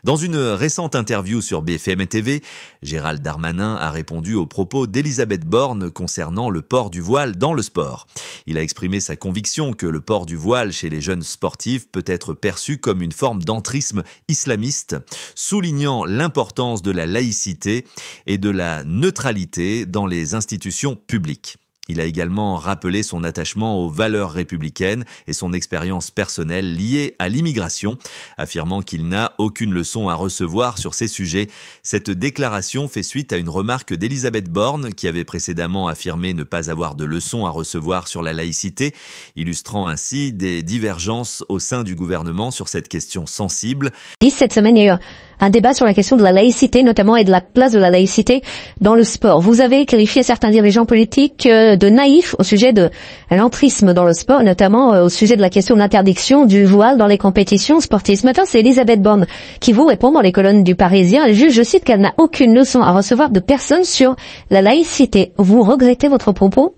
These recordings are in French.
Dans une récente interview sur BFM TV, Gérald Darmanin a répondu aux propos d'Elisabeth Borne concernant le port du voile dans le sport. Il a exprimé sa conviction que le port du voile chez les jeunes sportifs peut être perçu comme une forme d'entrisme islamiste, soulignant l'importance de la laïcité et de la neutralité dans les institutions publiques. Il a également rappelé son attachement aux valeurs républicaines et son expérience personnelle liée à l'immigration, affirmant qu'il n'a aucune leçon à recevoir sur ces sujets. Cette déclaration fait suite à une remarque d'Elisabeth Borne, qui avait précédemment affirmé ne pas avoir de leçons à recevoir sur la laïcité, illustrant ainsi des divergences au sein du gouvernement sur cette question sensible. Cette semaine, il y a eu un débat sur la question de la laïcité, notamment, et de la place de la laïcité dans le sport. Vous avez qualifié certains dirigeants politiques de naïfs au sujet de l'entrisme dans le sport, notamment au sujet de la question de l'interdiction du voile dans les compétitions sportives. Ce matin, c'est Elisabeth Borne qui vous répond dans les colonnes du Parisien. Elle juge, je cite, qu'elle n'a aucune leçon à recevoir de personne sur la laïcité. Vous regrettez votre propos?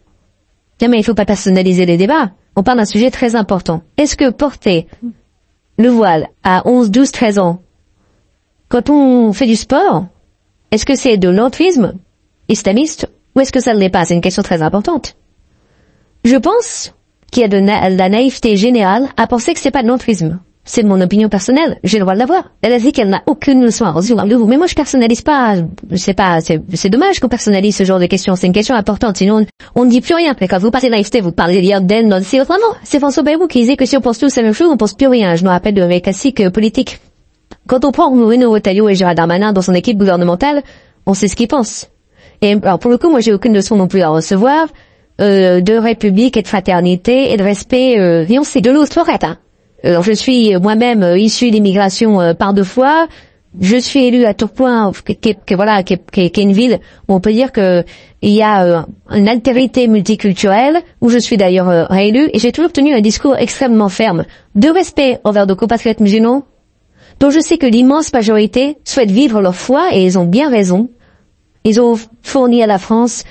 Non, mais il ne faut pas personnaliser les débats. On parle d'un sujet très important. Est-ce que porter le voile à 11, 12, 13 ans, quand on fait du sport, est-ce que c'est de l'entrisme islamiste ou est-ce que ça ne l'est pas? C'est une question très importante. Je pense qu'il y a de la naïveté générale à penser que c'est pas de l'entrisme. C'est mon opinion personnelle, j'ai le droit de l'avoir. Elle a dit qu'elle n'a aucune leçon à recevoir de vous. Mais moi je personnalise pas, c'est dommage qu'on personnalise ce genre de questions, c'est une question importante, sinon on ne dit plus rien. Mais quand vous parlez de naïveté, vous parlez d'Yerden, c'est autrement. C'est François Bayrou qui disait que si on pense tous la même chose, on pense plus rien. Je me rappelle de mes classiques politiques. Quand on prend Bruno Retailleau et Gérald Darmanin dans son équipe gouvernementale, on sait ce qu'ils pensent. Et alors pour le coup, moi j'ai aucune leçon non plus à recevoir de république et de fraternité et de respect et on sait de l'autre hein. Alors je suis moi-même issu d'immigration par 2 fois. Je suis élu à Tourcoing, qui est une ville où on peut dire que il y a une altérité multiculturelle, où je suis d'ailleurs réélu, et j'ai toujours tenu un discours extrêmement ferme de respect envers nos compatriotes musulmans, dont je sais que l'immense majorité souhaite vivre leur foi, et ils ont bien raison. Ils ont fourni à la France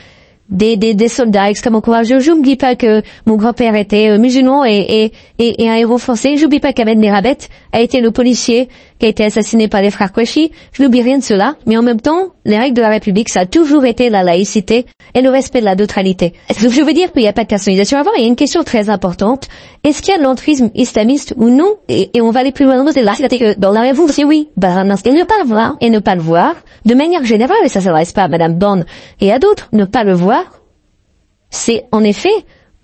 des soldats extrêmement courageux. J'oublie pas que mon grand-père était musulman et un héros français. J'oublie pas qu'Ahmed Merabet a été le policier qui a été assassiné par les frères Kouachi. Je n'oublie rien de cela. Mais en même temps, les règles de la République, ça a toujours été la laïcité et le respect de la neutralité. Je veux dire qu'il n'y a pas de personnalisation à avoir. Il y a une question très importante. Est-ce qu'il y a de l'entrisme islamiste ou non? Et on va aller plus loin dans là. C'est que dans la réponse, c'est oui. Et ne pas le voir, et ne pas le voir, de manière générale, et ça s'adresse pas à Madame Borne et à d'autres, ne pas le voir, c'est en effet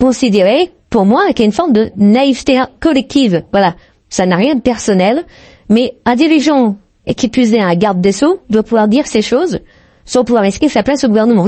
considéré, pour moi, qu'il y a une forme de naïveté collective. Voilà. Ça n'a rien de personnel, mais un dirigeant, et qui plus est un garde des Sceaux, doit pouvoir dire ces choses sans pouvoir risquer sa place au gouvernement.